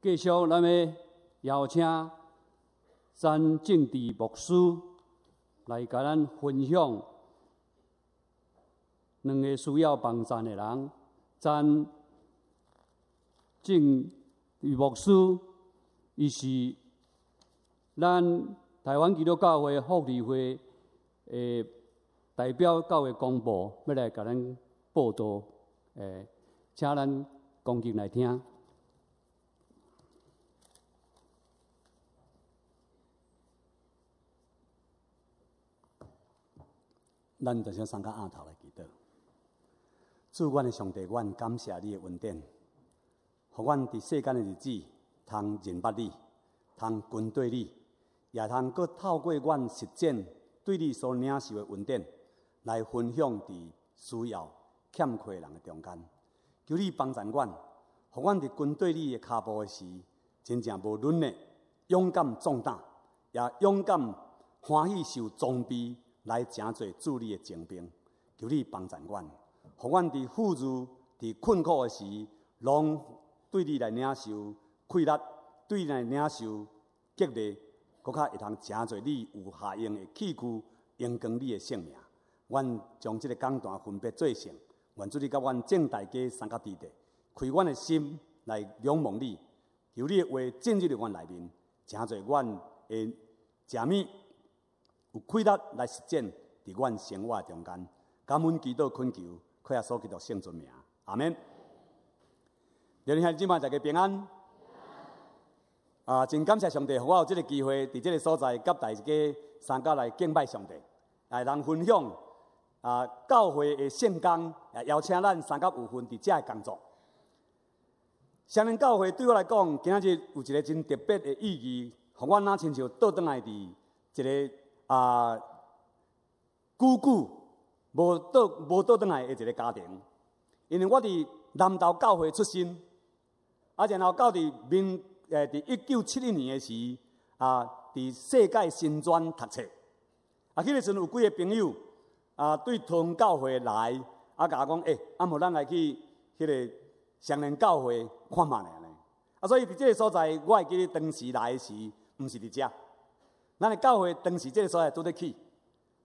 继续，咱们邀请詹正治牧师来甲咱分享两个需要帮助的人。詹正治牧师，伊是咱台湾基督教会福利会的代表教会公布，要来甲咱报道。请咱恭敬来听。咱就先三个额头来祈祷。主阮的上帝，阮感谢你的恩典，互阮伫世间的日子，通认捌你，通跟对你，也通搁透过阮实践对你所领受的恩典，来分享伫需要欠缺人的中间。求你帮助阮，互阮伫跟对你的脚步的时，真正无论的勇敢壮胆，也勇敢欢喜受装备。来诚侪助你的精兵，求你帮助阮，互阮伫富裕、伫困苦的时，拢对你来领受快乐，对你来领受激励，搁较会通诚侪你有下用的器具，用光你的性命。阮将这个讲段分别做成，愿主你甲阮正大家三甲地地，开阮的心来仰望你，求你的话进入伫阮内面，诚侪阮会食物。有快乐来实践伫阮生活中间，感恩祈祷恳求，靠耶稣基督圣尊名，阿免。弟兄姊妹，大家平安。真感谢上帝，互我有这个机会，伫这个所在，甲大家三甲来敬拜上帝，来人分享教会的圣工，邀请咱三甲有份伫遮的工作。双连教会对我来讲，今仔日有一个真特别的意义，互我若亲像倒转来伫一个。久无倒转来的一个家庭，因为我伫南投教会出身，然后到伫伫1971年的时，伫世界新专读册，迄个时阵有几个朋友对同教会来，甲我讲，无咱来去迄个双连教会看嘛咧，所以伫这个所在，我会记得当时来的时，毋是伫遮。咱的教会当时这个所在拄得起，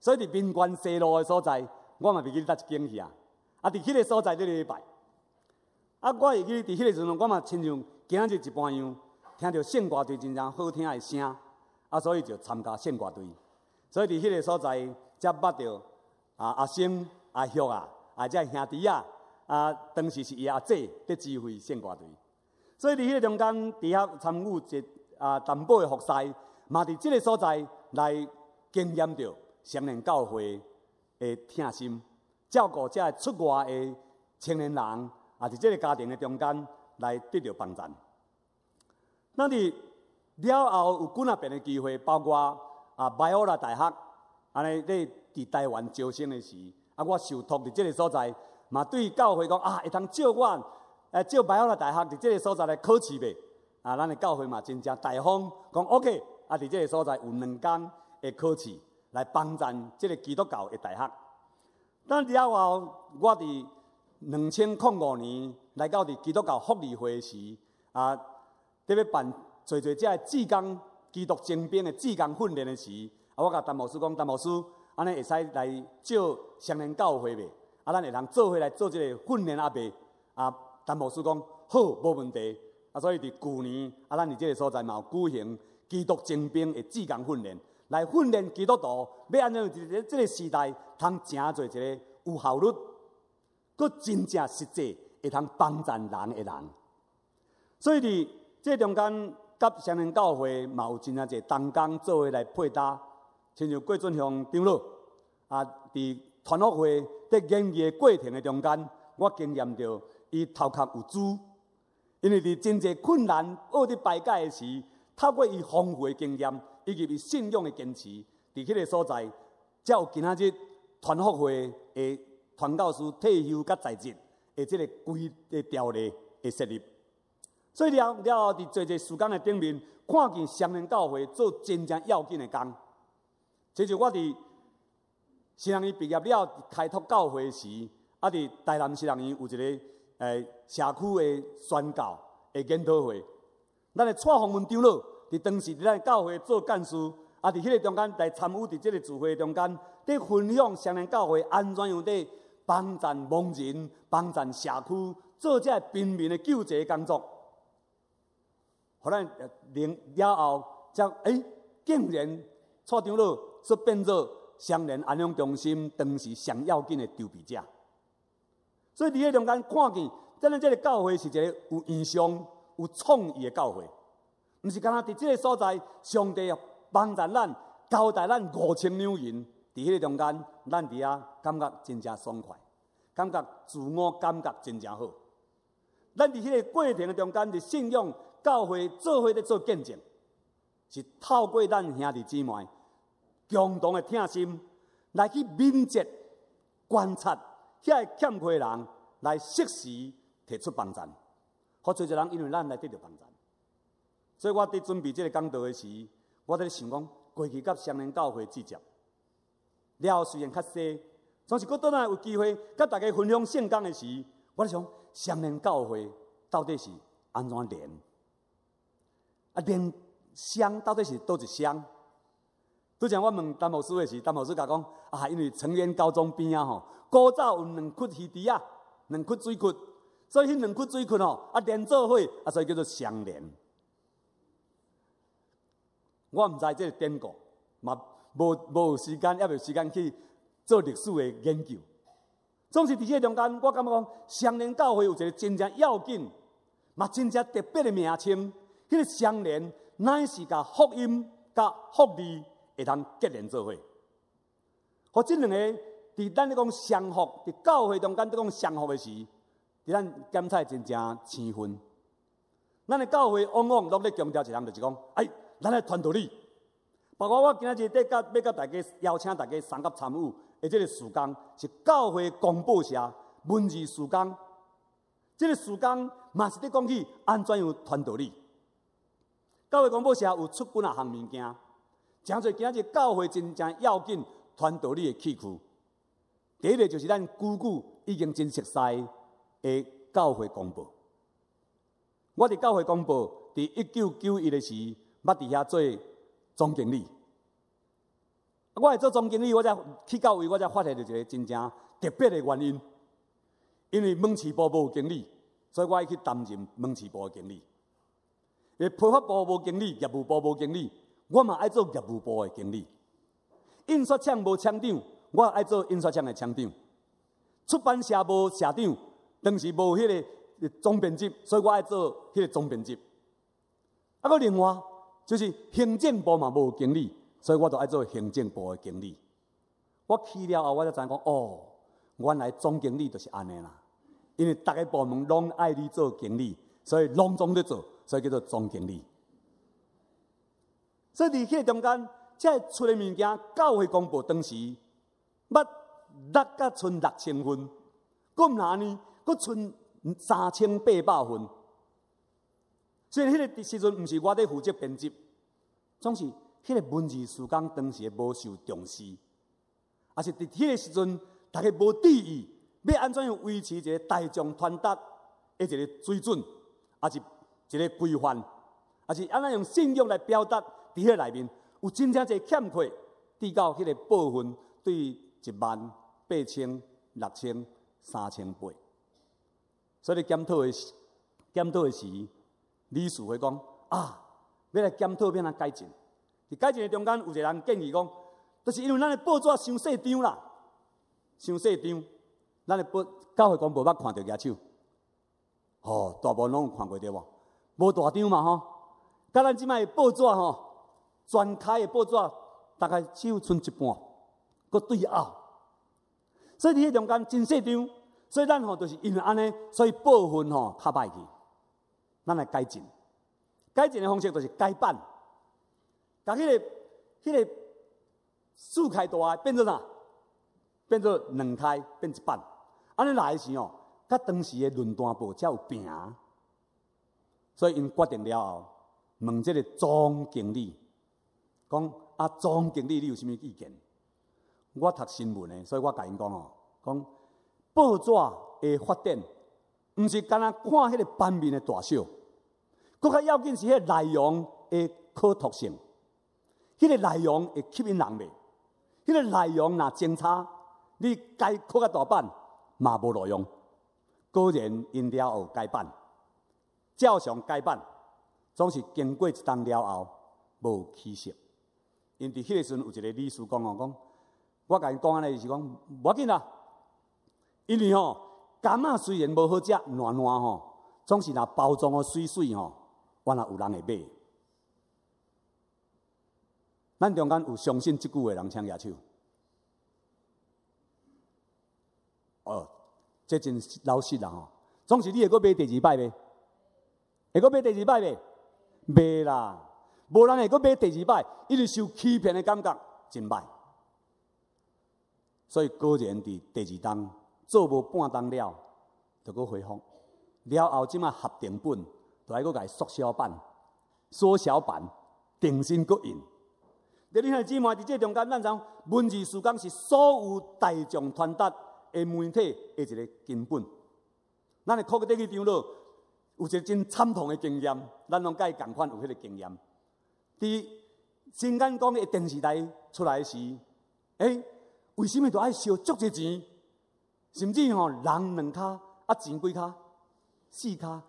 所以伫民权西路的所在，我嘛袂记得搭一间去啊。伫迄个所在咧礼拜，我会记伫迄个时阵，我嘛亲像今日一般样，听到圣歌队真正好听的声，所以就参加圣歌队。所以伫迄个所在，才捌到阿星、阿旭这兄弟当时是伊阿姐伫指挥圣歌队。所以伫迄个中间，伫遐参与淡薄的服侍。嘛，伫这个所在来经验到双连教会的疼心，照顾这出外的青年人，伫这个家庭的中间来得到帮助。咱伫了后有几遍的机会，包括拜欧拉大学，安尼咧伫台湾招生的时，我受托伫这个所在，嘛对教会讲会通借我借拜欧拉大学伫这个所在来考试呗。咱的教会嘛真正大方，讲 OK。伫这个所在有2天的考试，来帮助这个基督教的大学。但了后，我伫2005年来到伫基督教福利会时，特别办做这志工基督精兵的志工训练的时，我甲陈牧师讲，陈牧师，安尼会使来借双连教会袂？咱会通做伙来做这个训练袂？陈牧师讲好，无问题。所以伫去年，咱伫这个所在嘛有举行。基督精兵的志工训练，来训练基督徒，要安怎伫这个时代，通诚做一个有效率，佮真正实际，会通帮助人的人。所以伫这中间，甲双连教会嘛有真正侪同工做伙来配搭，亲像郭俊雄长老伫团福会伫演艺的过程的中间，我经验到伊头壳有珠，因为伫真侪困难学伫排解的时。透过伊丰富的经验，以及伊信仰的坚持，伫迄个所在，才有今仔日团福会的传教士退休甲在职的这个规的条例的设立。所以了后，伫做这时间的顶面，看见双连教会做真正要紧的工。这就我伫新人院毕业了，开拓教会时，伫台南新人院有一个社区的宣教的研讨会。咱的蔡洪文长老伫当时伫咱教会做干事，啊，伫迄个中间来参与伫即个聚会中间，伫分享双连教会安怎样伫帮助亡人、帮助社区，做这平民的救济工作。互咱了后，竟然蔡长老说变做双连安养中心当时上要紧的筹备者。所以伫迄中间看见，咱这个教会是一个有意向、有创意的教会，毋是干那伫即个所在，上帝帮助咱，交代咱5000两银，伫迄个中间，咱伫遐感觉真正爽快，感觉自我感觉真正好。咱伫迄个过程的中间，是信仰教会做伙咧做见证，是透过咱兄弟姊妹共同的听心，来去敏捷观察遐个欠缺人，来适时提出帮助，好找一个人因为咱来得到帮助。所以我伫准备这个讲道的时，我在想讲，过去甲双连教会聚集，了后虽然较细，总是搁倒来有机会甲大家分享圣经的时，我在想双连教会到底是安怎连？啊，连香到底是倒一香？拄像我问陈牧师的时，陈牧师甲讲啊，因为成员高中边啊吼，古早有2窟鱼池啊，2窟水窟，所以迄2窟水窟吼啊连做伙啊，所以叫做双连。我毋知这个典故，嘛无有时间，也未有时间去做历史的研究。总是伫这中间，我感觉讲双连教会有一个真正要紧，嘛真正特别的名称。迄个双连乃是甲福音、甲福利会通结连做伙。互即两个伫咱咧讲相福，伫教会中间咧讲相福的时，伫咱检测真正生分。咱的教会往往落咧强调一项，就是讲，咱来传道理。包括我今仔日要甲大家邀请大家参加参与的这个事工，是教会广播社文字事工。这个事工嘛是咧讲起安怎样传道理。教会广播社有出几项物件，诚侪今仔日教会真正要紧传道理的器具。第一个就是咱久已经真熟悉的教会广播。我伫教会广播伫1991的时，捌伫遐做总经理。我会做总经理，我才去到位，我才发现到一个真正特别的原因。因为门市部无经理，所以我要去担任门市部的经理。因为批发部无经理，业务部无经理，我嘛爱做业务部的经理。印刷厂无厂长，我爱做印刷厂的厂长。出版社无社长，当时无迄个总编辑，所以我爱做迄个总编辑。搁另外就是行政部嘛无经理，所以我就爱做行政部的经理。我去了后，我才知影讲，原来总经理就是安尼啦。因为逐个部门拢爱你做经理，所以拢总咧做，所以叫做总经理。所以伫迄个中间，这出的物件，教会公布当时捌甲剩6000份，搁毋哪呢？搁剩3800份。所以迄个时阵，毋是我咧负责编辑，总是迄个文字事工当时无受重视，也是伫迄个时阵，大家无注意，要安怎样维持一个大众传达的一个水准，也是一个规范，也是安怎用信仰来表达伫迄内面，有真正侪欠缺，递到迄个部分对18000、6000、3800。所以检讨的时，理事会讲要来检讨要怎改进。伫改进的中间，有一个人建议讲，就是因为咱的报纸伤细张啦，伤细张，咱的教会广播捌看到举手，大部分拢有看过对无？无大张嘛吼，甲咱即摆报纸吼，全开的报纸大概只有剩一半，搁对拗，所以伫迄中间真细张，所以咱就是因为安尼，所以部分较歹去，咱来改进。改进的方式就是改版，甲迄个4开大变做啥？变做2开，变一版。安尼来的时甲当时的论坛报才有拼。所以因决定了后，问这个总经理，讲总经理你有啥物意见？我读新闻的，所以我甲因讲讲报纸的发展，毋是干那看迄个版面的大小。更较要紧是迄个内容的可读性，迄个内容会吸引人未？迄个内容若精差，你改扩较大版嘛无路用。果然因了后改版，照常改版，总是经过一冬了后无起色。因伫迄个时阵有一个理事讲我甲因讲安尼是讲无要紧啦，因为柑仔虽然无好食，软软总是若包装水水原来有人会买。咱中间有相信即句的人请举手。这真老实啦总是你会阁买第二摆袂？会阁买第二摆袂？袂啦，无人会阁买第二摆，因为受欺骗的感觉真歹。所以果然伫第二冬做无半冬了，就阁回复。了后即马合订本，就爱阁甲伊缩小版，重新阁印。你看姊妹伫这中间，咱讲文字书讲是所有大众传达的媒体的一个根本。咱的科技电视长老有一个真惨痛的经验，咱拢甲伊共款有迄个经验。伫新眼光的电视台出来时，为什么都爱烧足济钱？甚至人2骹钱几骹？4骹，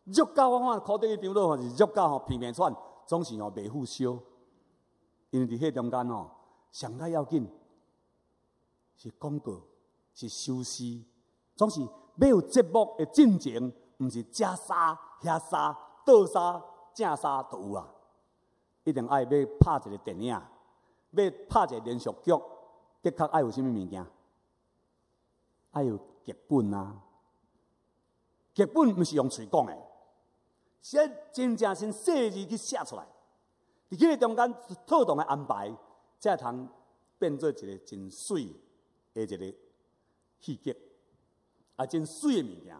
肉到我看科技电视长老是肉到片片喘，总是袂付烧。因为伫迄中间上较要紧是广告，是收视，总是要有节目的进程，毋是这沙、遐沙、倒沙、正沙都有啊。一定爱拍一个电影，要拍一个连续剧，的确爱有啥物物件？爱有剧本啊！剧本毋是用嘴讲的，是真正先细字去写出来。伫迄个中间妥当的安排，才通变做一个真水的一个戏剧，真水的物件。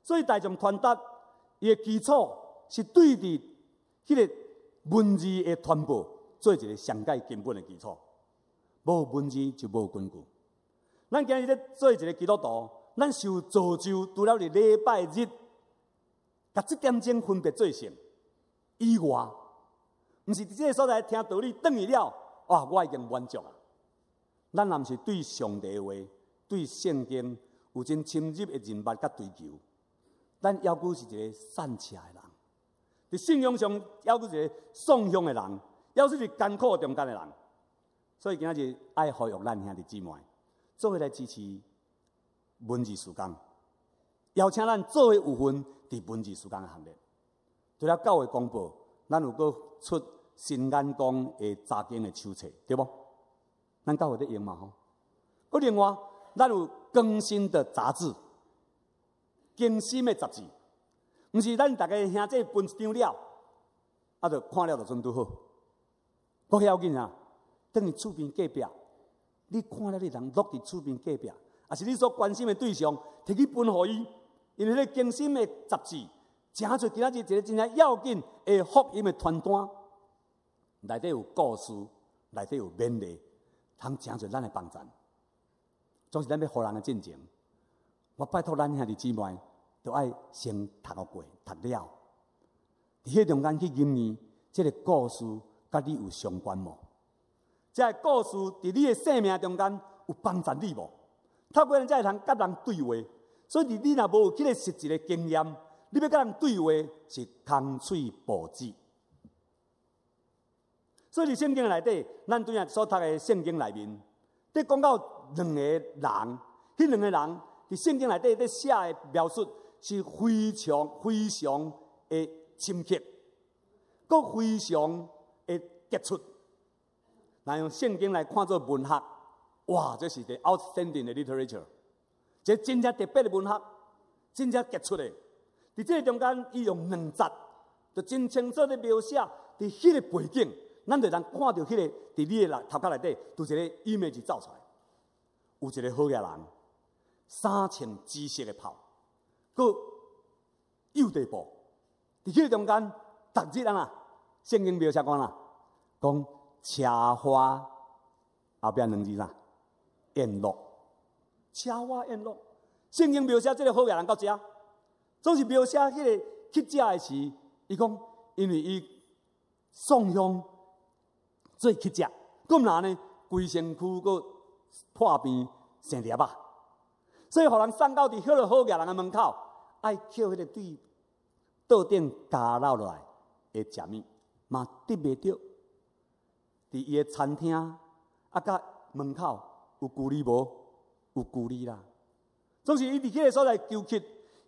所以大众传达伊的基础是对伫迄个文字的传播做一个上界根本的基础。无文字就无根据。咱今日咧做一个基督徒，咱受造就，除了伫礼拜日，甲7点钟分别做成以外。毋是伫这个所在听道理，转去了，我已经满足了。咱若毋是对上帝的话、对圣经有真深入的认捌甲追求，咱要求是一个散车的人，伫信仰上要求是一个丧向的人，要求是艰苦中间的人。所以今仔日爱呼吁咱兄弟姊妹，做伙来支持文字事工，邀请咱做伙有份伫文字事工的行列。除了教会公布，咱有阁出新眼光的查经的手册，对不？咱教会在用嘛吼。另外，咱有更新的杂志，更新的杂志，毋是咱大家兄弟分一张了，就看了就准拄好。搁要紧啊，等于厝边隔壁，你看了你人落伫厝边隔壁，也是你所关心的对象，摕去分互伊，因为迄更新的杂志。真侪今仔日一个真正要紧的福音的传单，内底有故事，内底有勉励，通真侪咱的帮衬。总是咱要互人的进前，我拜托咱兄弟姊妹，都爱先读过、读了。伫迄中间去验验，这个故事甲你有相关无？这个故事伫你的生命中间有帮助你无？透过咱才会通甲人对话。所以你若无有迄个实际的经验，你要甲人对话是空嘴无舌。所以伫圣经内底，咱对下所读的圣经内面，伫讲到2个人，迄2个人伫圣经内底伫写的描述是非常的深刻，佮非常的杰出。若用圣经来看作文学，哇，这是一个 outstanding 的 literature， 这真正特别的文学，真正杰出的。伫这个中间，伊用2节，就真清楚的描写伫迄个背景，咱就能看到迄个伫你的头壳内底，有一个 image 走出来，有一个好野人，3穿紫色的袍，佮右地步，伫迄个中间，逐日圣经描写讲讲车花后边2字宴乐，车花宴乐，圣经描写这个好野人到遮。总是描写迄个去食的时，伊伊讲，因为伊送香做乞食，咁然呢，规身躯佫破病生粒啊，所以互人送到伫迄个好野人的门口，爱捡迄个对桌顶加落来会食物，嘛得袂着。伫伊的餐厅啊，甲门口有距离无？有距离啦。总是伊伫迄个所在求乞，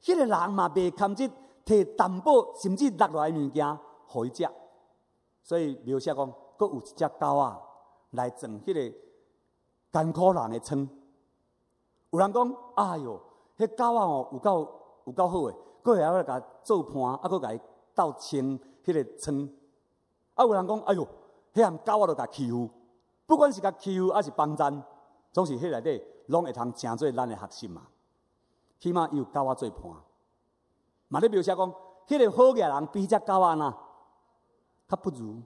迄个人嘛袂堪即摕淡薄，甚至落来物件互伊食。所以描写讲，佫有一只狗仔来装迄个艰苦人的床。有人讲，哎哟，迄狗仔哦有够好诶，佫会晓来甲做伴，啊佫甲伊斗清迄个床。啊有人讲，哎哟，迄项狗仔都甲欺负，不管是甲欺负还是帮赞，总是迄内底拢会通成做咱的学习嘛。起码伊有狗仔做伴，嘛咧描写讲，迄个好野人比只狗仔呐较不如。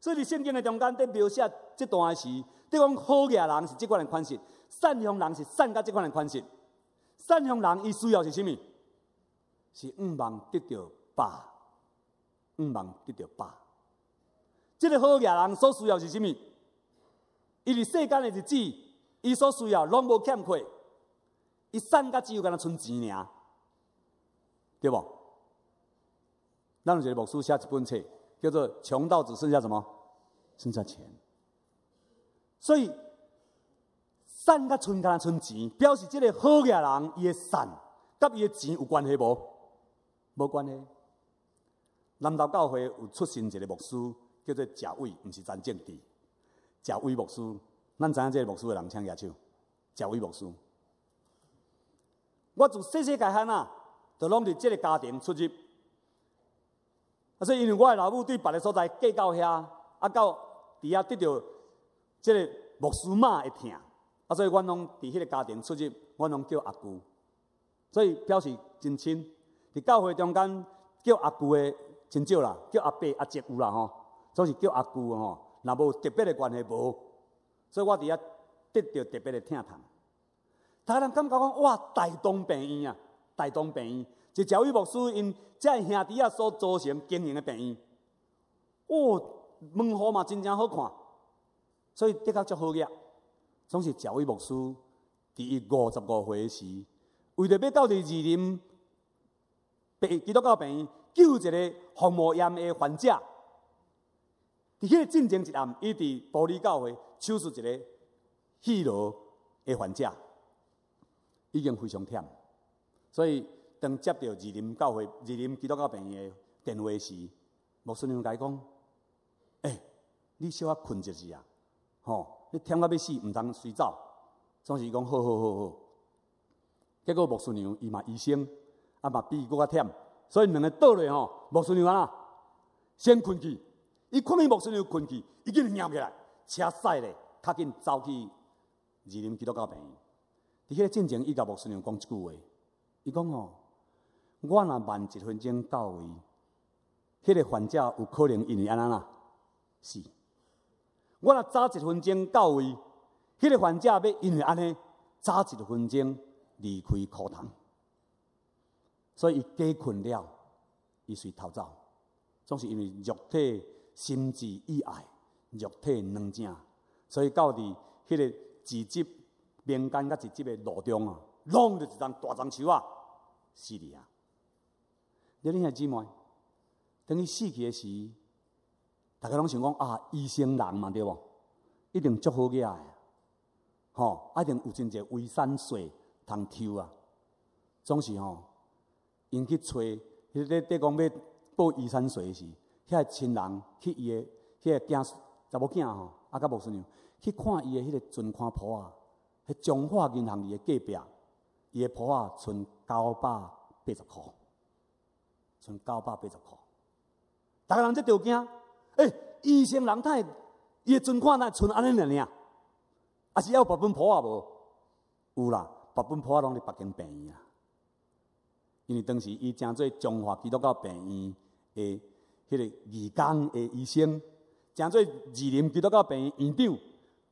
所以伫圣经的中间，伫描写这段的时，伫讲好野人是即款的款式，善良人是善甲即款的款式。善良人伊需要是啥物？是望得到饱，望得到饱。即个好野人所需要是啥物？伊伫世间的日子，伊所需要拢无欠缺，伊善甲只有敢若剩钱尔，对无？咱有一个牧师写一本册，叫做《穷到只剩下什么？剩下钱》。所以善甲剩敢若剩钱，表示即个好野人伊的善，甲伊的钱有关系无？无关系。南投教会有出身一个牧师，叫做贾伟，毋是詹正治。贾伟牧师，咱知影即个牧师的人请举手。贾伟牧师，我自细细个汉啊，就拢伫即个家庭出入。所以因为我的老母对别个所在嫁到遐，啊到伫遐得到即个牧师妈的疼，所以阮拢伫迄个家庭出入，阮拢叫阿姑，所以表示真亲。伫教会中间叫阿姑的真少啦，叫阿伯阿叔有啦吼，总是叫阿姑吼。若无特别的关系无，所以我伫遐得到特别的疼痛。大家人感觉讲哇，大同病院啊，大同病院，一教育牧师因这兄弟啊所组成经营的病院，门户嘛真正好看，所以的确足好个。总是教育牧师伫伊55岁时，为着要到伫二林基督教病院救一个腹膜炎的患者。伫迄个进前一暗，伊伫玻璃教会手术一个肺痨的患者，已经非常忝。所以当接到二林基督教病院的电话时，牧师娘甲伊讲：“你小可困一下啊，你忝到要死，毋通随走。”总是伊讲好。结果牧师娘伊嘛医生，嘛比伊佫较忝，所以两个倒落牧师娘啊先困去。伊看见牧师娘困去，伊紧就摇起来，车驶咧，较紧走去二林基督教病院。伫迄个进前，伊甲牧师娘讲一句话，伊讲我若慢1分钟到位，迄个患者有可能因为安怎啦死。我若早1分钟到位，迄个患者要因为安尼早1分钟离开课堂，所以伊加困了，伊随逃走，总是因为肉体。心智意爱，肉体软正，所以到伫迄个自责民间甲自责的路中啊，拢着一张大樟树啊，死哩啊！你兄姊妹，等伊死去的时，大家拢想讲啊，医生人嘛对无？一定足好个啊，一定有真侪微产税通抽啊。总是因去找迄个讲要报遗产税时。遐个亲人去伊个迄个查某囝甲牧师娘去看伊个迄个存款簿啊，迄中华银行伊个隔壁，伊个簿啊存980块，存980块。大家人这着惊，医生人呾伊个存款呾存安尼尔，啊是要别本簿啊无？有啦，别本簿啊拢伫北京病院啊，因为当时伊正做中华基督教病院的。迄个义工的医生，正做二林基督教病院院长、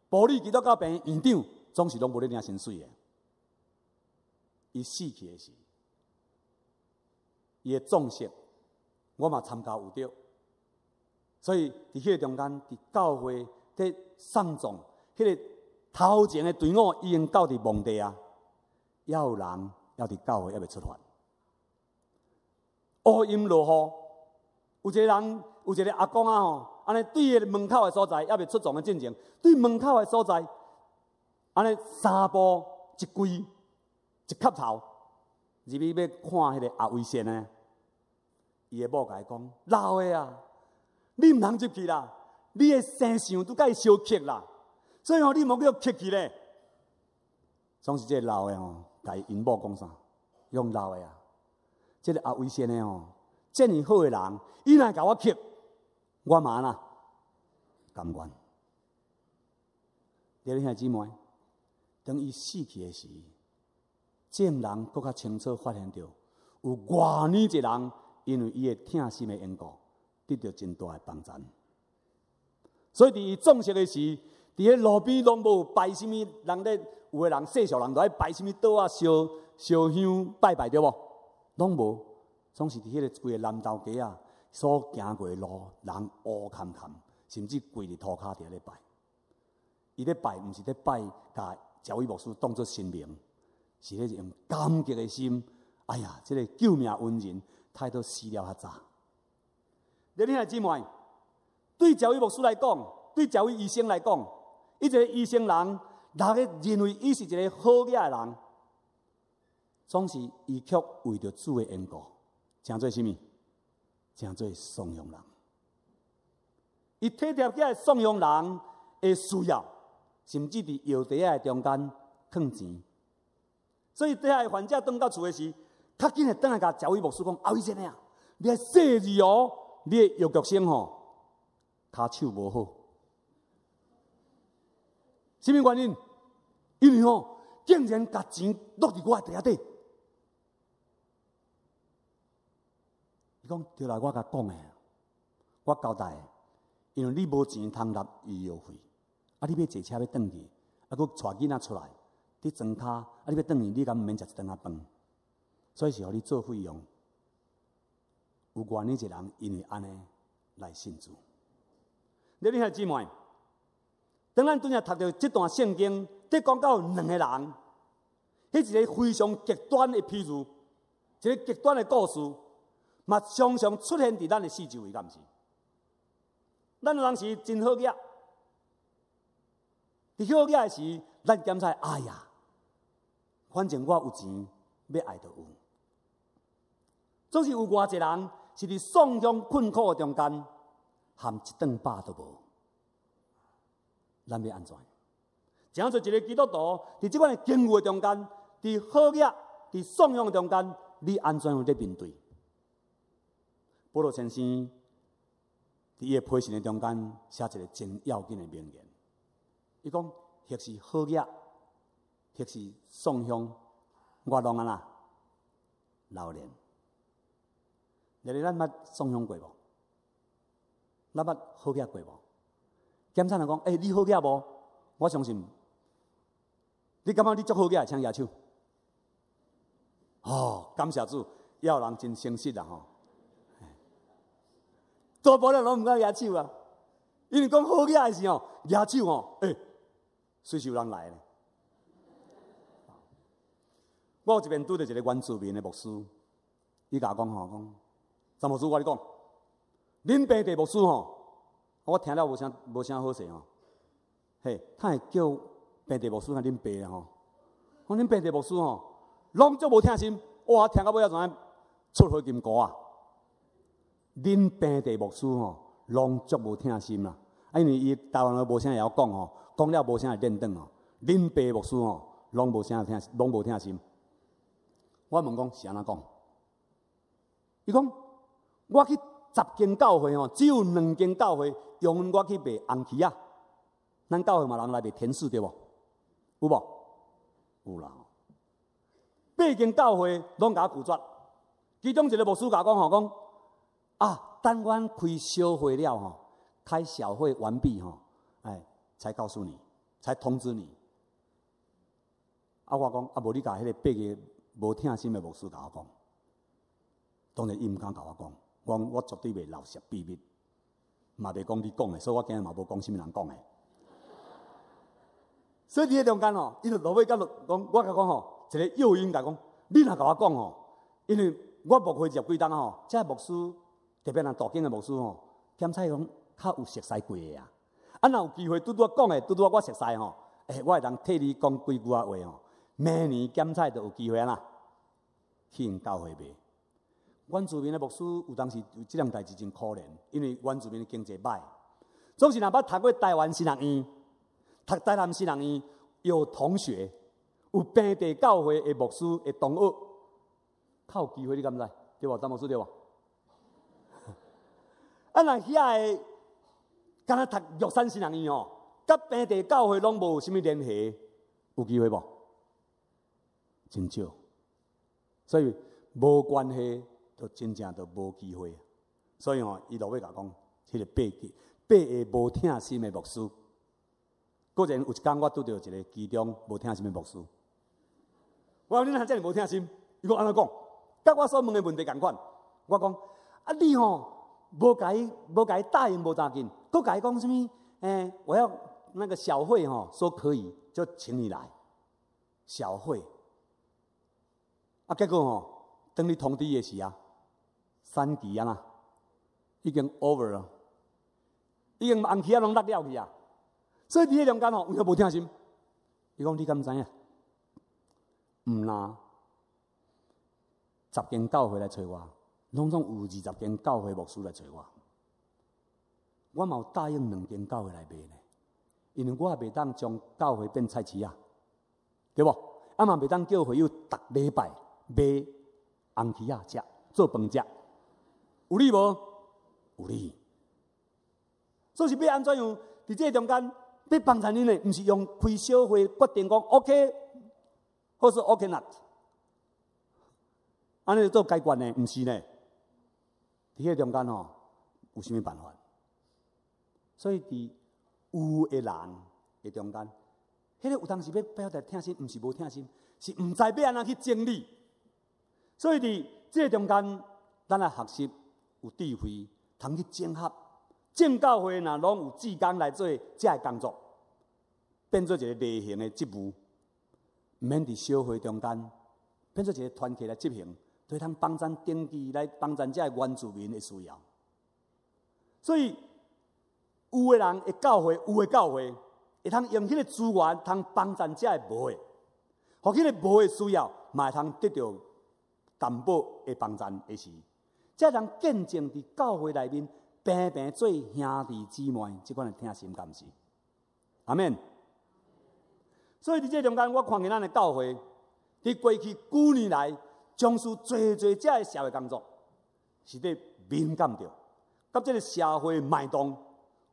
玻璃基督教病院院长，总是拢无咧领薪水的。伊死去的时，伊的葬式我嘛参加有着。所以伫迄个中间，伫教会伫送葬，迄个头前的队伍已经到伫墓地啊，还有人要伫教会还未出发。乌阴落雨，有一个人，有一个阿公啊吼，安尼对个门口的所在，还未出葬的进前，对门口的所在，安尼三步一跪一磕头，入去要看迄个阿威先呢。伊的某甲伊讲：老的啊，你毋通入去啦，你的生相拄甲伊相克啦，所以吼你莫叫克去咧。总是这个老的吼，甲伊因某讲啥？用老的啊。这个阿威先的吼，这么好的人，伊若甲我克，我嘛啦，甘愿。弟兄姊妹，当伊死去的时，证人更较清楚发现到，有偌尼一个人，因为伊的疼心的缘故，得到真大的帮助。所以伫伊葬式的时，伫迄路边拢无摆什么人咧，有的人世俗人都爱摆什么刀啊、烧香拜拜对无？拢无，总是伫迄个规个南投街啊，所行过的路，人乌坎坎，甚至跪伫涂骹底咧拜。伊咧拜，毋是咧拜，甲赵伟牧师当作神明，是咧用感激的心。哎呀，这个救命恩人，太多死了较早。你兄姊妹，对赵伟牧师来讲，对赵伟医生来讲，伊一个医生人，大家认为伊是一个好嘢的人。总是伊却为着主的缘故，诚做什么？诚做颂扬人。伊体贴起来颂扬人的需要，甚至伫药袋仔中间放钱。所以底下的患者转到厝的时，较紧的转来甲赵伟牧师讲：阿伟先生啊，你的细字哦，你的药局生吼，骹手无好。什么原因？因为吼，竟然甲钱落伫我的袋仔底。伊讲：对啦，我甲讲的，我交代的，因为你无钱通纳医药费，啊，你要坐车要转去，啊，佮带囡仔出来，你装卡，啊，你要转去，你敢毋免食一顿仔饭，所以是互你做费用。有偌尼一个人，因为安尼来信主。你兄姊妹，当咱拄则读到这段圣经，伫讲到两个人，迄一个非常极端的譬如，一个极端的故事。嘛常常出现伫咱的四周围，敢毋是？咱有当时真好业，伫好业的时，咱检查，哎呀，反正我有钱，要爱就有。总是有偌一个人是伫丧丧困苦的中间，含一顿饱都无，咱要安怎？怎样做一个基督徒伫即款的境遇的中间，伫好业、伫丧丧的中间，你安怎样咧面对？保罗先生伫伊的批信的中间写一个真要紧的名言，伊讲：或是好业，或是丧香，我拢安那留恋。日日咱捌丧香过无？咱捌好业过无？检查人讲：你好业无？我相信，你感觉你足好业，请举手。哦，感谢主，要人真诚实啦吼。大部分人拢毋敢举手啊，因为讲好嘢的时候，举手哦，随时有人来咧。我有一边拄着一个原住民的牧师，伊甲我讲吼，讲张牧师，我跟你讲，恁本地牧师吼，我听了无啥好势吼，嘿，他会叫本地牧师甲恁爸啊吼，讲恁本地牧师吼，拢足无听心，哇，听到尾要怎样出火金锅啊！恁本地牧师吼，拢足无听心啦。因为伊台湾话无啥会晓讲吼，讲了无啥会认得吼。恁爸牧师吼，拢无啥听，拢无听心。我问讲是安怎讲？伊讲我去10间教会吼，只有2间教会用我去卖红旗啊。咱教会嘛人来卖天使对无？有无？有啦。8间教会拢甲我拒绝，其中一个牧师甲我讲吼，讲。等阮开小会了吼，开小会完毕吼，才告诉你，才通知你。我讲无你甲迄个8个无听心的牧师甲我讲，当然伊毋敢甲我讲，我绝对袂漏泄秘密，嘛袂讲你讲的，所以我今日嘛无讲什么人讲的。所以伫迄中间伊就落尾甲讲，我甲讲一个诱因甲讲，你若甲我讲因为我牧会入几冬这牧师特别人道经的牧师检采讲较有熟悉过的啊。若有机会拄拄讲的，拄拄我熟悉我会当替你讲几句话明年检采就有机会啦，去因教会卖。原住民的牧师有当时有这样代志真可怜，因为原住民的经济歹，总是若捌读过台湾新学院、读台南新学院，有同学有平地教会的牧师的同学，较有机会，你敢知？对无？张牧师对无？若遐个敢若读玉山新学院甲平地教会拢无啥物联系，有机会无？真少，所以无关系。就真正就无机会，所以伊落尾甲讲，迄个八个无听心的牧师。果然有一天我拄到一个其中无听心的牧师，我讲你若遮尔无听心，伊讲安怎讲？甲我所问的问题共款。我讲你无甲伊答应无咋紧，佫甲伊讲什么？我要那个小会说可以，就请你来小会。结果等你通知的时3期嘛，已经 over 了，已经红旗拢落了去所以伫迄中间有影无听心。伊讲你敢知影？毋啦，10间教会来找我，拢总有20间教会牧师来找我。我嘛有答应2间教会来卖呢，因为我也袂当将教会变菜市对无？嘛袂当叫会友逐礼拜卖红旗食，做饭食。有理无？有理。所以是要安怎样？伫这中间要帮衬恁的，毋是用开小会决定讲 OK， 或是 OK not， 安尼做解决呢？毋是呢。伫迄中间有啥物办法？所以伫有的人的中间，迄个有当时要表达听心，毋是无听心，是毋知要安怎去整理。所以伫这中间，咱来学习。有智慧，通去整合。正教会若拢有志工来做这个工作，变做一个例行的职务，毋免伫小会中间变做一个团体来执行，就通帮咱登记来帮咱这原住民的需要。所以有的人的教会，有的教会会通用迄个资源，通帮咱这无的，互迄个无的需要，嘛会通得到担保的帮咱的时。才能见证伫教会内面平平做兄弟姊妹，即款的听心甘是。阿免。所以伫这中间，我看见咱的教会，伫过去9年来，从事做遮的社会工作，是伫敏感着，甲这个社会脉动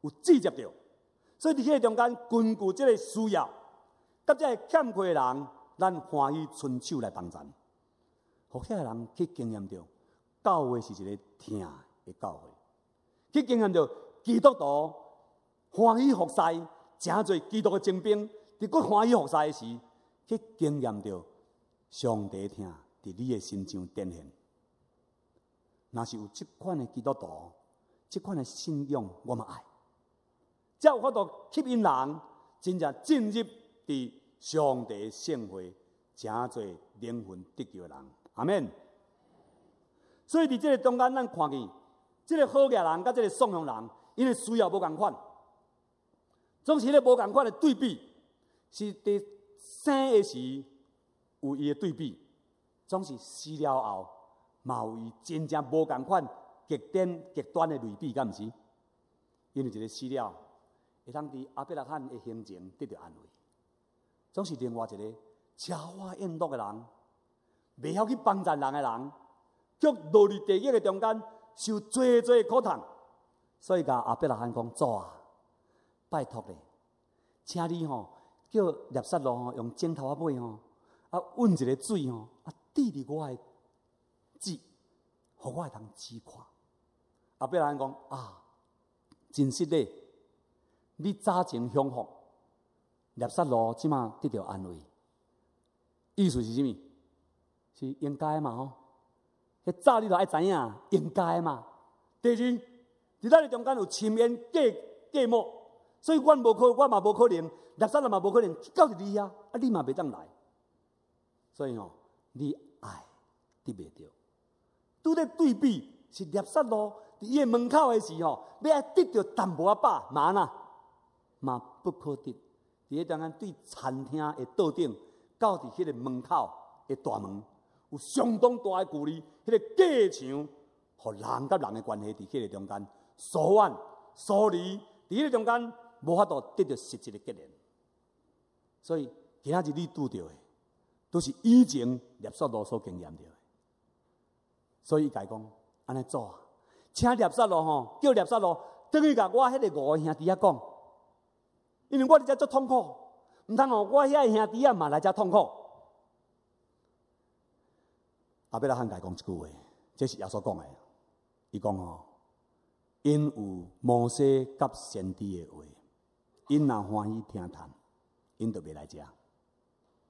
有直接着。所以伫迄中间，根据这个需要，甲这个欠缺的人，咱欢喜伸手来帮咱，互遐人去经验着。教会是一个听的教会，去经验到基督徒欢喜服侍，诚侪基督的精兵，伫佫欢喜服侍的时，去经验到上帝听伫你的心上展现。若是有即款的基督徒，即款的信仰，我嘛爱，才有法度吸引人真正进入伫上帝的圣会，诚侪灵魂得救的人。阿免。所以伫这个中间，咱看见这个好嘅人甲这个颂扬人，因为需要无共款，总是迄个无共款的对比，是伫生的时有伊的对比，总是死了后嘛有伊真正无共款极端的类比，敢毋是？因为一个死了，会通伫阿伯拉罕的行程得到安慰，总是另外一个奢华宴乐的人，袂晓去帮助人的人。却落入地狱的中间，受最苦痛，所以甲阿伯拉罕讲：主啊，拜托咧，请你叫列撒罗用剪头仔尾运一个水滴伫我的舌，互我会通止渴。阿伯拉罕讲：真实咧，你早前享福，列撒罗即马得到安慰，意思是啥物？是应该嘛迄早你就爱知影，应该嘛，第二，伫咱的中间有深渊隔膜，所以我嘛无可能，垃圾人嘛无可能到伫你啊，你嘛袂当来。所以你爱得袂着。拄咧对比是垃圾路伫伊的门口的时要爱得到淡薄仔饱嘛不可得。伫迄中间对餐厅的桌顶到伫迄个门口的大门有相当大的距离，迄个隔墙，互人甲人的关系伫迄个中间疏远疏离，伫迄个中间无法度得到实质的结连。所以今仔日你拄着的，都是以前垃圾路所经验到的。所以伊甲伊讲，安尼做啊，请垃圾路叫垃圾路等于甲我迄个5个兄弟仔讲，因为我伫遮足痛苦，毋通我遐个兄弟仔嘛来遮痛苦。阿伯拉罕甲伊讲一句话，这是耶稣讲的。伊讲因有摩西甲先知的话，因若欢喜听谈，因就袂来遮。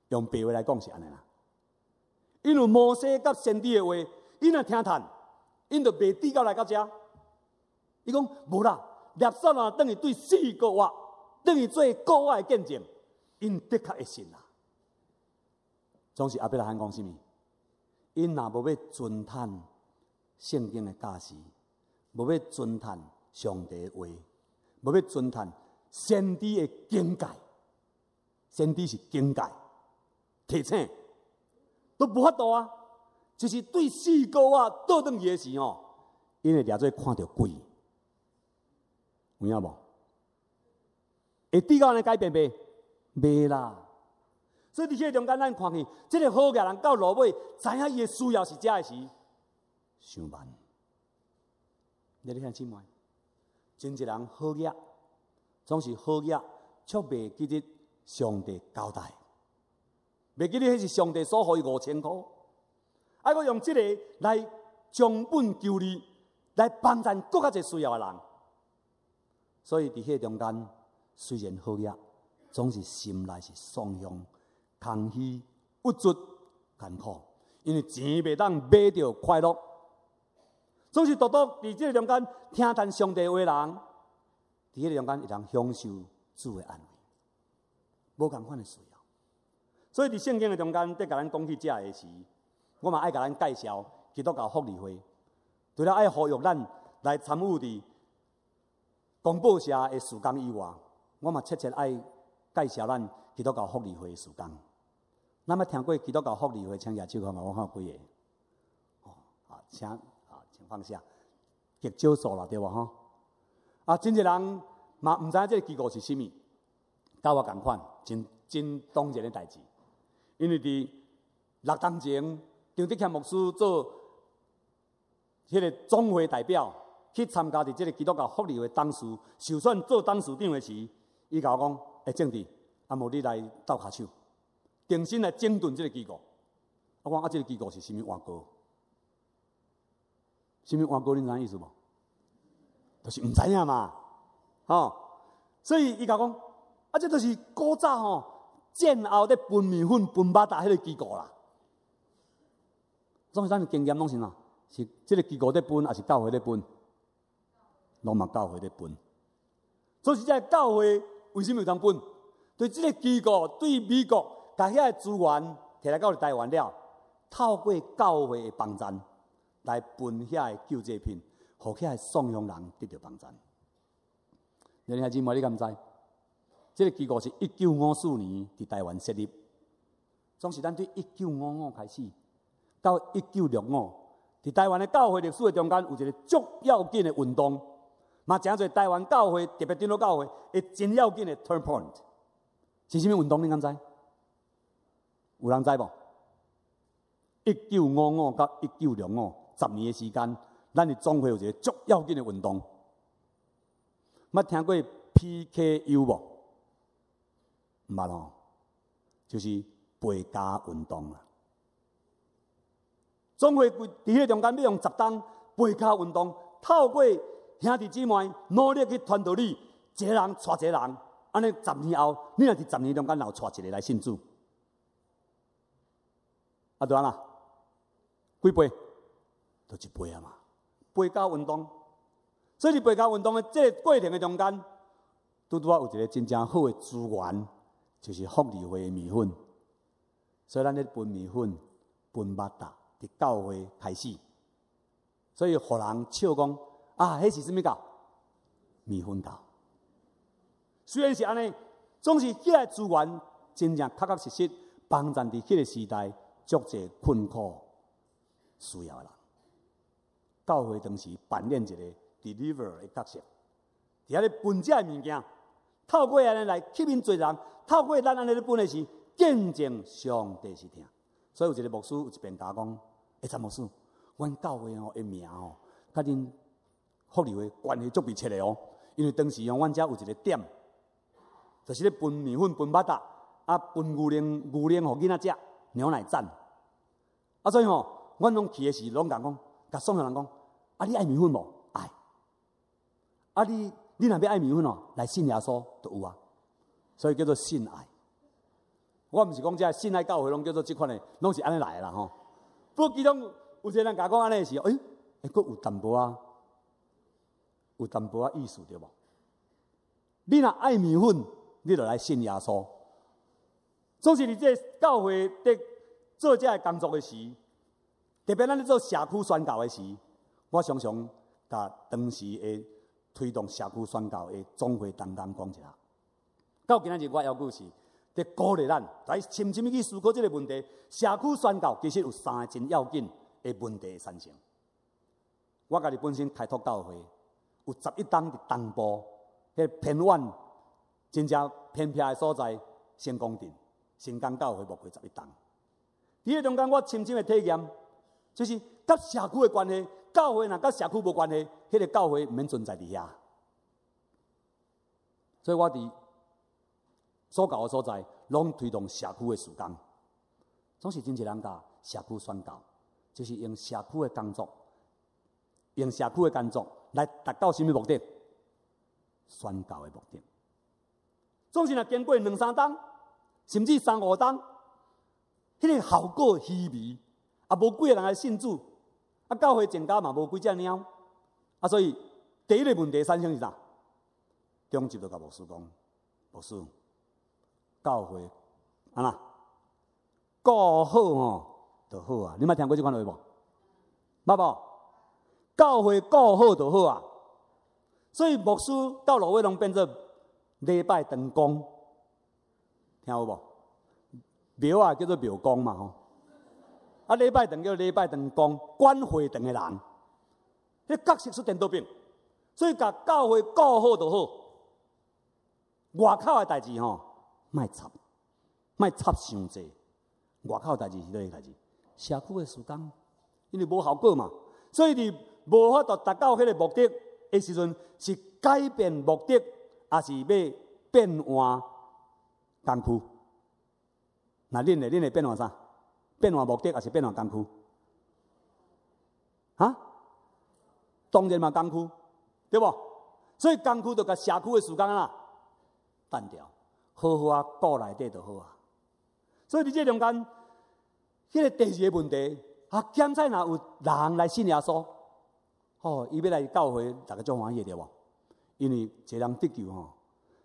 用白话来讲是安尼啦。因有摩西甲先知的话，因若听谈，因就袂抵到来到遮。伊讲无啦，垃圾人等于对死国话，等于做国外的见证，因的确会信啦。总是阿伯拉罕讲什么？因若无要尊叹圣经的教示，无要尊叹上帝的话，无要尊叹先知的境界，先知是境界提醒，都无法度啊！就是对四个倒转去的时因会掠做看到鬼，有影无？会抵到安尼改变袂？袂啦！所以伫迄个中间，咱看见这个好业人到落尾，知影伊的需要是遮的时，伤慢。你咧听姊妹，真一人好业，总是好业，却袂记得上帝交代，袂记得迄是上帝所予伊5000块，还佫用这个来将本求利，来帮助更较侪需要的人。所以伫迄个中间，虽然好业，总是心内是爽向。空虚、不足、艰苦，因为钱袂当买到快乐，总是独独伫这个中间听谈上帝话人，伫迄个中间会当享受主的安慰，无共款的需要。所以伫圣经的中间，在甲咱讲起这个时，我嘛爱甲咱介绍基督教福利会，除了爱呼吁咱来参与伫公报社的事工以外，我嘛切切爱介绍咱基督教福利会的事工。咱捌听过基督教福利会，请举手看嘛，我看有几个。请放下，极少数啦，对无真侪人嘛毋知影这个机构是啥物，甲我共款，真当然的代志。因为伫6当前，张德谦牧师做迄个总会代表去参加伫这个基督教福利会董事受选做董事长的时，伊甲我讲：政治，无你来斗骹手。重新来整顿这个机构，我讲这个机构是啥物换歌？啥物换歌？你知影意思无？就是毋知影嘛，所以伊甲讲，这就是古早战后咧分面粉、分巴达迄个机构啦。总是咱的经验拢是哪？是这个机构咧分，还是教会咧分？拢嘛教会咧分。所以这个教会为什么有当分？对这个机构对美国。把遐个资源摕来到台湾了，透过教会的帮赞来分遐个救济品，互遐个送养人得到帮赞。你兄姊妹，你敢知？这个机构是1954年伫台湾设立，总是咱对1955开始到1965，伫台湾的教会历史的中间有一个足要紧的运动，嘛诚侪台湾教会，特别长老教会会真要紧的 turn point， 是啥物运动？你敢知？有人知无？1955到1965 10年的时间，咱的总会有一个足要紧的运动。捌听过 PKU 无？毋捌就是陪家运动啊。总会伫迄个中间要用10天陪家运动，透过兄弟姊妹努力去传道理，一个人带一个人，安尼10年后，你若伫10年中间有带一个来信主。对啦，几杯？就一杯啊嘛。陪家运动，所以你背靠运动的这个过程的中间，拄啊有一个真正好的资源，就是福利会的米粉。所以咱咧分米粉、分肉达，伫教会开始。所以互人笑讲啊，迄是什么教？米粉教。虽然是安尼，总是迄个资源真正确确实实帮助伫迄个时代足侪困苦需要的人。教会当时扮演一个 deliver 的角色，伫遐咧分这物件，透过安尼来吸引罪人，透过咱安尼咧分的是见证上帝是听。所以有一个牧师有一遍甲我讲：，陈牧师，阮教会的名甲恁福利会关系足密切的哦。因为当时阮遮有一个点，就是咧分米粉、分肉达，分牛奶，互囡仔食，牛奶站。所以阮拢去的时，拢甲甲送人讲。你爱米粉无？爱。你若要爱米粉来信耶稣就有啊。所以叫做信爱。我毋是讲这信爱教会拢叫做这款的，拢是安尼来的啦吼。不过其中有一个人甲讲安尼的时候，佫有淡薄仔意思对无？你若爱米粉，你就来信耶稣。总是伫这教会伫做这工作的时，特别咱咧做社区宣教的时。我常常甲当时的推动社区宣教的总会同工讲一下。到今仔日，我要求是，伫鼓励咱来深深去思考这个问题。社区宣教其实有3个真要紧的问题的产生。我家己本身开拓教会，有11档伫东部，迄偏远、真正偏僻的所在，成功镇、成功教会牧会11档。伫个中间，我深深的体验，就是甲社区的关系。教会若甲社区无关系，迄个教会毋免存在伫遐。所以我伫所教的所在，拢推动社区的事工。总是真侪人甲社区宣教，就是用社区的工作，来达到什么目的？宣教的目的。总是若经过2、3档，甚至3、5档，迄个效果稀微，无几个人来信主。教会增加嘛，无几只猫。所以第一个问题产生是啥？中级就甲牧师讲，牧师，教会安那顾好就好啊。你捌听过这款话无？捌无？教会顾好就好啊。所以牧师到落尾拢变做礼拜堂工，听有无？庙啊叫做庙工嘛吼。礼拜堂叫礼拜堂工，管会堂的人，迄角色出颠倒变，所以甲教会顾好就好。外口的代志莫插，莫插伤济。外口的代志是哪个代志？社区的事工，因为无效果嘛，所以你无法度达到迄个目的的时阵，是改变目的，还是要变换工区？那恁会变换啥？变换目的还是变换工区？当然嘛，工区对不？所以工区就甲社区的事工啦，单调，好好顾内底就好啊。所以伫这中间，迄个第2个问题，检采若有人来信耶稣，伊要来教会，大家足欢喜对无？因为一个人得救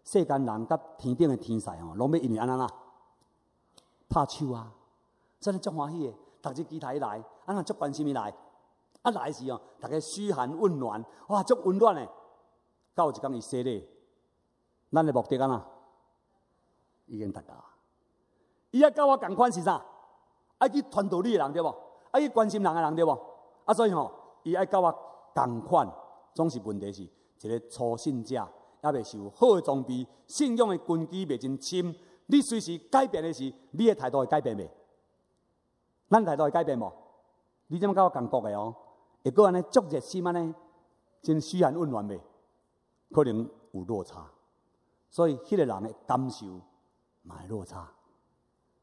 世间人甲天顶的天使拢要因为安那拍手啊！真係足歡喜嘅，逐日期待來，若足關心伊來，來時大家噓寒問暖，哇，足溫暖嘅。到有一天伊洗禮，咱嘅目的已經達到。伊甲我共款是啥？愛去傳道理嘅人對無？愛去關心人嘅人對無？所以伊愛甲我共款，總是問題是一個初信者，也未受好嘅裝備，信仰嘅根基未真深。你隨時改變嘅時，你嘅態度會改變未？咱態度會改變無？你怎麼甲我共國嘅會閣安尼足熱心安尼，真噓寒問暖未？可能有落差，所以迄個人嘅感受嘛會落差。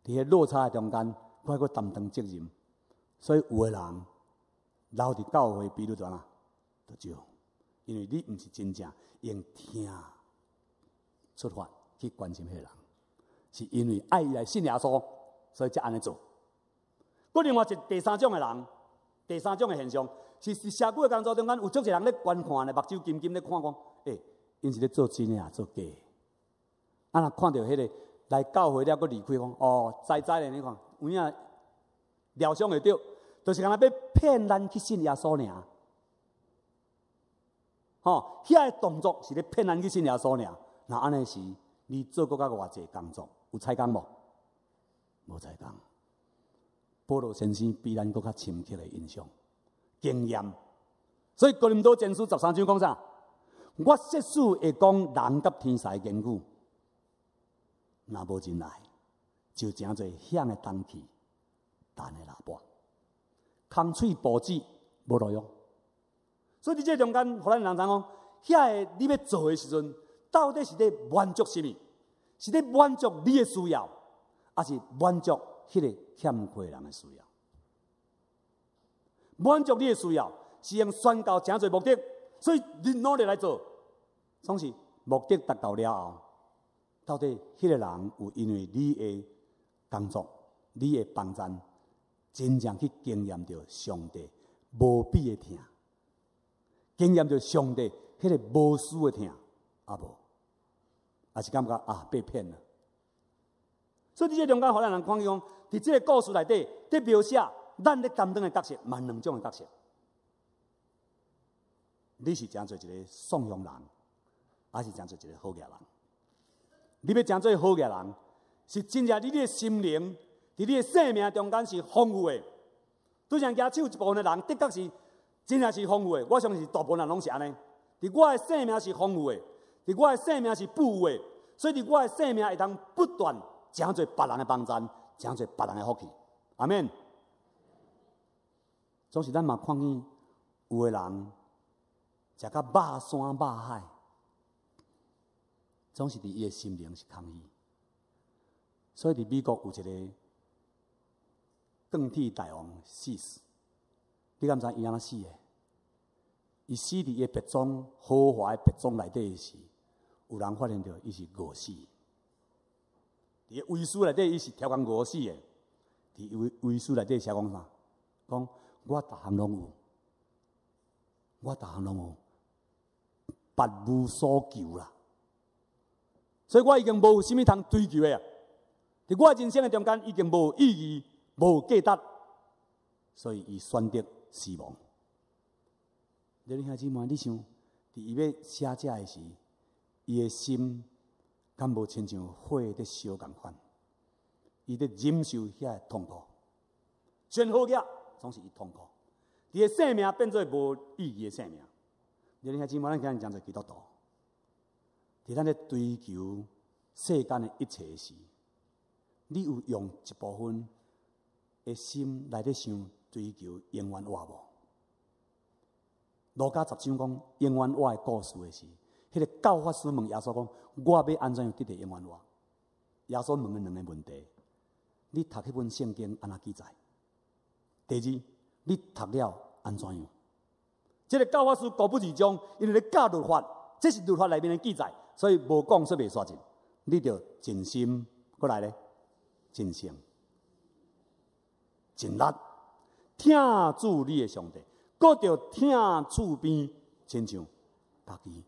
伫個落差嘅中間，我還閣擔當責任，所以有個人留佇教會比率就少，因為你毋是真正用聽出發去關心迄個人，是因為愛伊來信耶穌，所以才安尼做。佫另外第三種嘅人，第三種嘅現象，是社区的工作中间有足侪人咧观看咧，目睭金金咧看讲，因是咧做真诶啊，做假的。若看到迄个来教会了，佫离开讲，知咧，你看有影疗伤会着，就是干那要骗咱去信耶稣尔。遐个动作是咧骗咱去信耶稣尔。那安尼时，你做过较偌济工作，有采工无？无采工。保罗先生比咱佫较深刻的印象、经验。所以哥林多前书13章讲啥？我设使会讲人甲天使言语，若无真爱，就诚侪响的东气、弹的喇叭、空喙报纸无路用。所以伫这中间，互咱人知讲，遐个你要做的时阵，到底是咧满足什么？是咧满足你的需要，还是满足迄个欠缺人的需要？满足你的需要，是用宣告诚侪目的，所以你努力来做，总是目的达到了后，到底迄个人有因为你的工作、你的帮衬，真正去经验到上帝无比的疼，经验到上帝迄个无私的疼，无，也是感觉被骗了。所以伫这中间，互咱人看见讲，伫这个故事内底，伫描写咱咧担当的角色，蛮两种的角色。你是诚做一个颂扬人，还是诚做一个好嘢人？你要诚做好嘢人，是真正你的心灵，伫你的生命中间是丰富的。对像举手一部分的人，的确是真正是丰富的。我相信大部分人拢是安尼。伫我的生命是丰富的，伫我的生命是富有的，所以伫我的生命会当不断诚做别人的帮衬，诚做别人的福气。阿免。总是咱嘛看见有的人食到肉山肉海，总是伫伊的心灵是空虚。所以伫美国有一个更替大王死，你敢知伊安怎死的？伊死伫伊的别庄豪华的别庄内底时，有人发现到伊是饿死。伫遗书内底，伊是超工饿死的。伫遗书内底写讲啥？讲我逐项拢有，别无所求啦。所以我已经无有啥物通追求的啊！伫我人生的中间，已经无意义、无价值，所以伊选择死亡。你兄姊妹，你想，伫伊要写这的时，伊的心敢无亲像火在烧共款？伊在忍受遐痛苦，最好嘅总是伊痛苦。伊的生命变做无意义的生命。你兄姊妹，咱今日讲做基督徒，伫咱咧追求世间的一切时，你有用一部分的心来咧想追求永远活无？路加10章讲永远活的故事的时，迄个教法师问耶稣讲：我要安怎样得到永远活？耶稣问了两个问题：你读迄本圣经安怎记载？第二，你读了安怎样？这个教法师固不二章，因为咧教律法，这是律法内面的记载，所以无讲说袂煞尽。你着尽心，过来咧，尽性、尽力，听主你的上帝，搁着听厝边，亲像家己。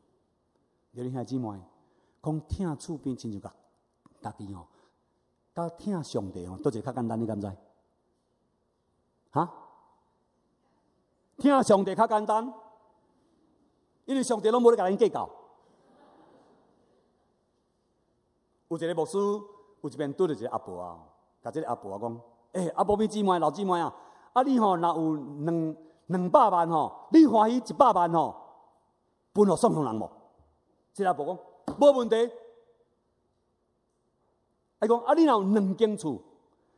你兄姊妹，讲听厝边亲像家己吼，甲听上帝吼，倒一个较简单，你敢知？听上帝较简单，因为上帝拢无咧甲咱计较。有一个牧师，有一边拄着一个阿婆啊，甲这个阿婆讲：阿婆咪姊妹、老姊妹啊，你若有200万吼，你欢喜100万吼，分互送向人无？这个阿婆讲：无问题。伊讲：你若有2间厝，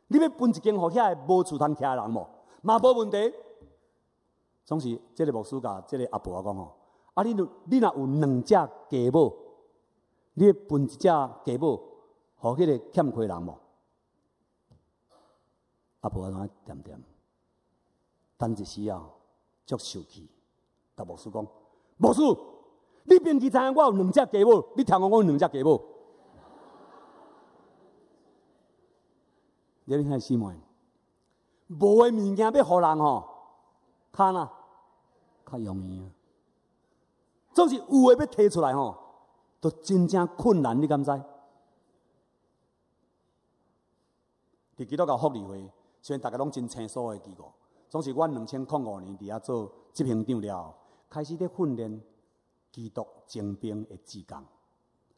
你要分1间互遐无厝通徛的人无？嘛无问题。总是这个牧师甲这个阿婆讲吼：你若有2只鸡母，你要分1只鸡母，互迄个欠缺人无？阿婆安怎点点？等一时啊，足受气，甲牧师讲：牧师，你便去知影我有2只鸡母，你听讲我有2只鸡母。你兄姊妹，无的物件要互人吼，看啦，较容易啊。总是有诶要提出来吼，都真正困难，你敢知？伫基督教福利会，虽然大家拢真清楚诶机构，总是阮2005年伫遐做执行长了后，开始咧训练基督征兵诶志工。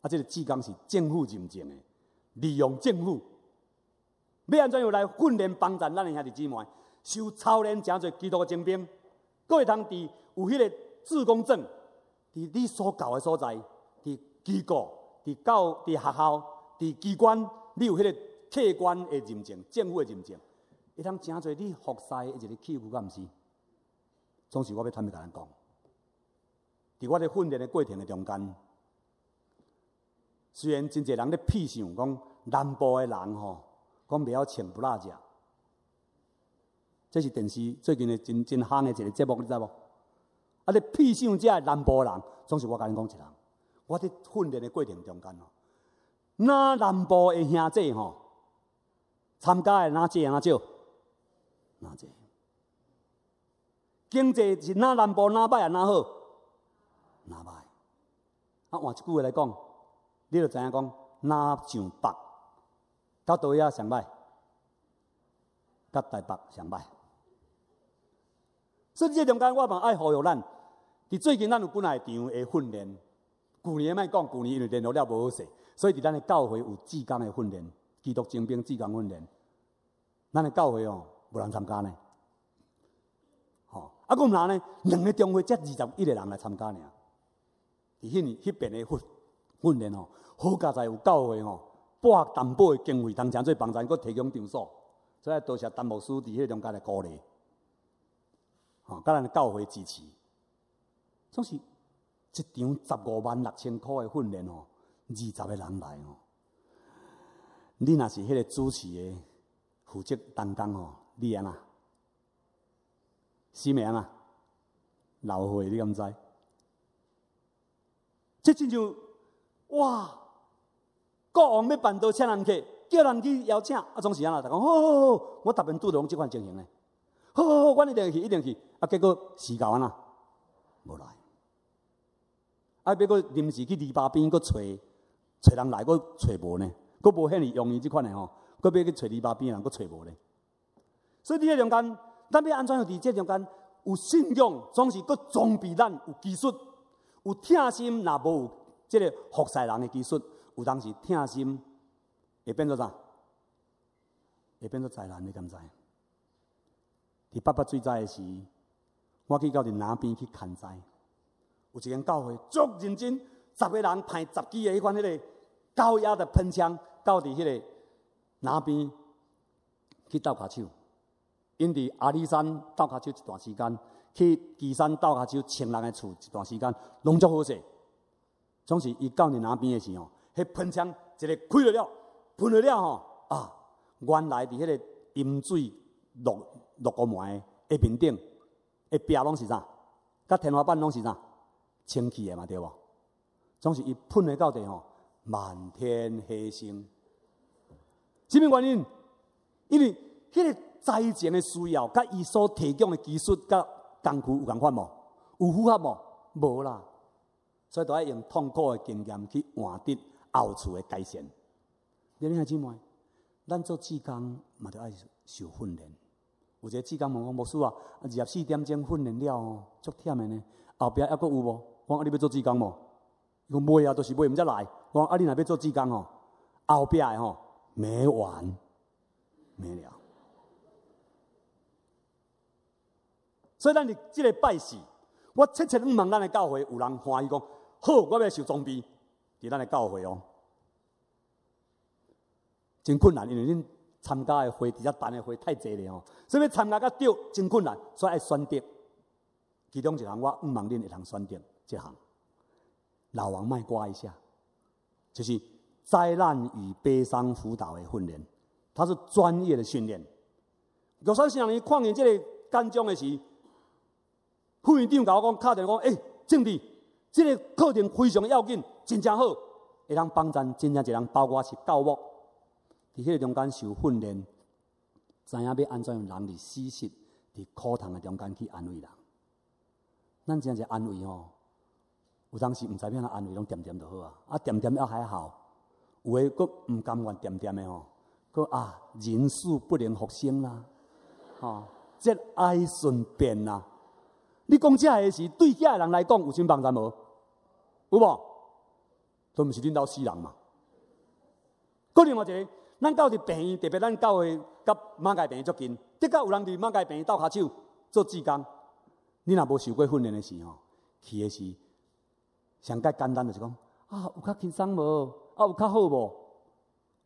啊，这个志工是政府认证诶，利用政府，要安怎样来训练帮助咱诶兄弟姊妹，受操练诚侪基督诶征兵，佫会通伫有迄个志工证，伫你所教诶所在，伫机构、伫学校、伫机关，你有迄个客观诶认证、政府诶认证，会通诚侪你服侍诶一个器具，敢毋是？总是我要坦白甲咱讲，伫我咧训练诶过程诶中间。虽然真侪人咧屁想讲南部诶人吼，讲袂晓穿布拉食，这是电视最近诶真夯诶一个节目，你知无？啊，咧屁想遮南部人，总是我甲你讲一人，我伫训练诶过程中间吼，哪南部诶兄弟吼，参加诶哪济哪少，哪济？经济是哪南部哪歹啊哪好，哪歹？啊，换一句话来讲。你就知影讲，哪上北，到倒遐上歹，到台北上歹。所以这中间我嘛爱呼吁咱，伫最近咱有本来场的训练，去年莫讲，去年因为联络了无好势，所以伫咱的教会有志工的训练，基督征兵志工训练，咱的教会哦无人参加呢。吼，啊，佫毋然呢，2个中会才21个人来参加尔，伫迄边的训练吼，好佳在有教会吼，拨淡薄的经费，通常做帮助，佫提供场所，所以多谢陈牧师伫迄中间来鼓励，吼，甲咱的教会支持。总是一场156000块的训练吼，20个人来吼，你若是迄个主持的负责担当吼，你安那？死命啊！流血，你敢知？这亲像哇，国王要办桌请人客，叫人去邀请，啊，总是安那，就讲好，我逐遍拄着拢即款情形咧。好，我一定去，一定去。啊，结果时到安那，无来。啊，要搁临时去篱笆边，搁找人来，搁找无呢，搁无遐尼容易即款的吼，搁要去找篱笆边人，搁找无呢。所以伫迄中间，咱要安怎样伫这中间有信仰，总是搁装备咱有技术，有疼心，若无有即个服侍人的技术，有当时疼心会变做啥？会变做灾难，你敢知？伫八八水灾的时，我去到伫南边去看灾，有一间教会足认真，10个人派10支的迄款迄个高压的喷枪，到伫迄个南边去斗骹手。因伫阿里山斗骹手一段时间，去岐山斗骹手清人的厝一段时间，拢足好势。总是伊到你南边的时候，迄喷枪一个开了，喷了吼啊！原来伫迄个饮水落个门的下面顶，下壁拢是啥？甲天花板拢是啥？氢气的嘛，对无？总是伊喷的到地吼，满天黑星。什么原因？因为迄个灾前的需要，甲伊所提供的技术甲工具有共款无？有符合无？无啦。所以都要用痛苦的经验去换得后厝的改善。你兄姊妹，咱做志工嘛，都爱受训练。有一个志工问我牧师啊，24点钟训练了哦，足忝的呢。后壁还佫有无？我讲你要做志工无？伊讲袂啊，就是袂毋则来。我讲你若要做志工吼，后壁的吼没完没了。所以咱伫即个拜四，我切问咱的教会有人欢喜讲。好，我要受装备，伫咱的教会哦，真困难，因为恁参加的会，直接办的会太济了哦，所以要参加甲对真困难，所以爱选择。其中一项我毋望恁会通选择这项，老王卖刮一下，就是灾难与悲伤辅导的训练，它是专业的训练。53年看见这个干将的时，副院长甲我讲，敲电话讲，正弟。这个课程非常要紧，真正好，会通帮助真正一人，包括是教牧，伫迄个中间受训练，知影要安怎用人伫死实、伫苦痛的中间去安慰人。咱真正安慰吼，有当时毋知影安慰，拢点点就好啊。啊，点点也还好，有诶佫毋甘愿点点诶吼，佫人事不能复生啦，节哀顺变啦。你讲这个是对遐个人来讲有啥帮助无？有无？都毋是恁兜死人嘛。佫另外一个，咱到伫病院，特别咱教会甲马街病院足近，的确有人伫马街病院斗骹手做志工。你若无受过训练的时候，去的是上介简单就是讲有较轻松无？有较好无？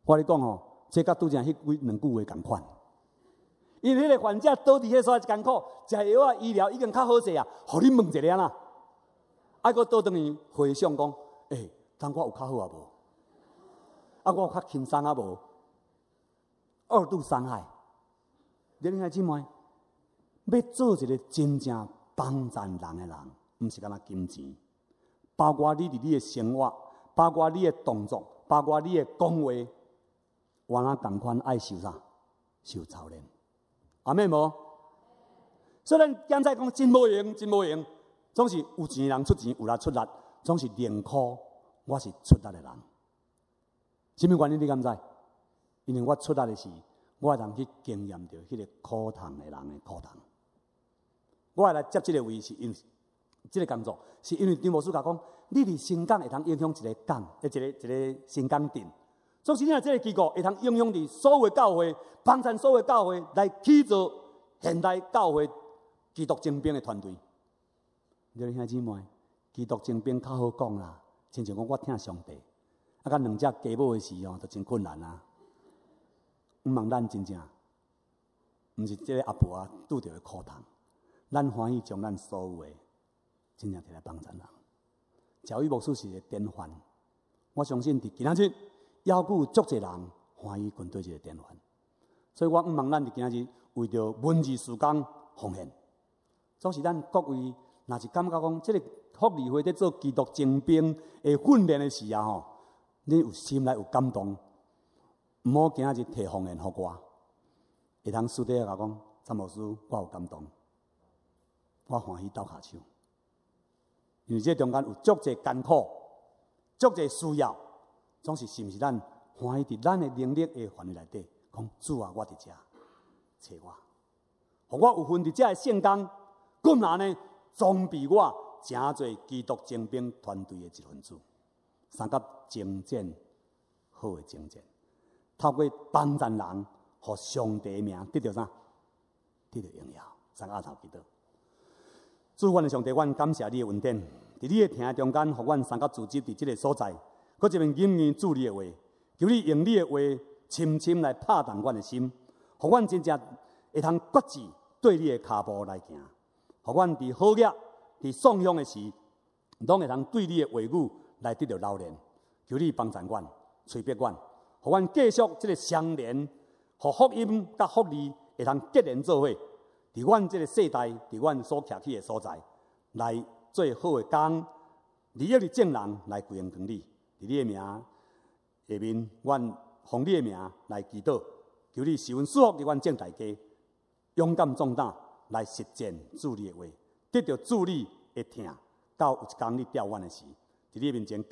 我跟你讲吼，这甲拄则迄两句话共款。因为迄个患者倒伫迄所在艰苦，食药啊医疗已经较好势啊，互你问一下啦，佫倒转去回想讲，当我有较好啊无？我有较轻松啊无？二度伤害，你兄姊妹，要做一个真正帮助人的人，毋是干那金钱，包括你伫你的生活，包括你的动作，包括你的讲话，原来共款爱受啥？受操练。阿妹无？所以咱现在讲真无用，真无用，总是有钱人出钱，有力出力，总是认可我是出力的人。什么原因你敢知？因为我出力的是，我会通去经验到迄个苦痛的人的苦痛。我会来接这个位，是因为这个工作，是因为张牧师讲，你伫新港会通影响一个港，一个新港镇。总是你若这个机构会通应用伫所有的教会，帮衬所有的教会来起造现代教会基督精兵的团队。你兄姊妹，基督精兵较好讲啦，亲像讲我听上帝，甲两只鸡母的时就真困难啊。毋望咱真正，毋是这个阿婆拄着的苦痛，咱欢喜将咱所有的真正摕来帮助人。教育牧师是一个典范，我相信伫今仔日。还佫有足侪人欢喜军队这个典范，所以我毋望咱伫今日为着文字时间奉献。总是咱各位若是感觉讲，这个福利会在做基督精兵的训练的时啊你有心内有感动，毋好今日摕奉献互我，会通私底下甲讲，詹牧师，我有感动，我欢喜斗骹手，因为这中间有足侪艰苦，足侪需要。总是是毋是咱欢喜伫咱的能力的范围内底，讲主啊，我伫遮找我，互我有份伫遮的圣工，咁然呢，装备我诚侪基督精兵团队的一份子，三甲精简好的精简，透过帮助人，互上帝名得到啥？得到荣耀，三甲头祈祷。主，阮的上帝，阮感谢你的恩典，伫你的听中间，互阮三甲组织伫即个所在。搁一面引言主你的话，求你用你的话深深来拍动阮的心，互阮真正会通决志对你的脚步来行，互阮伫好业、伫颂扬的时，拢会通对你的话语来得到老练。求你帮助阮、催逼阮，互阮继续这个相连，互福音甲福利会通结连做伙，伫阮这个世代，伫阮所徛起的所在，来做好的工，利益的正人来归荣光你。伫你的名下面，阮奉你的名来祈祷，求你使阮祝福伫阮正大家，勇敢壮胆来实践主你的话，得到主你的听，到有一天你调阮的时，伫你面前。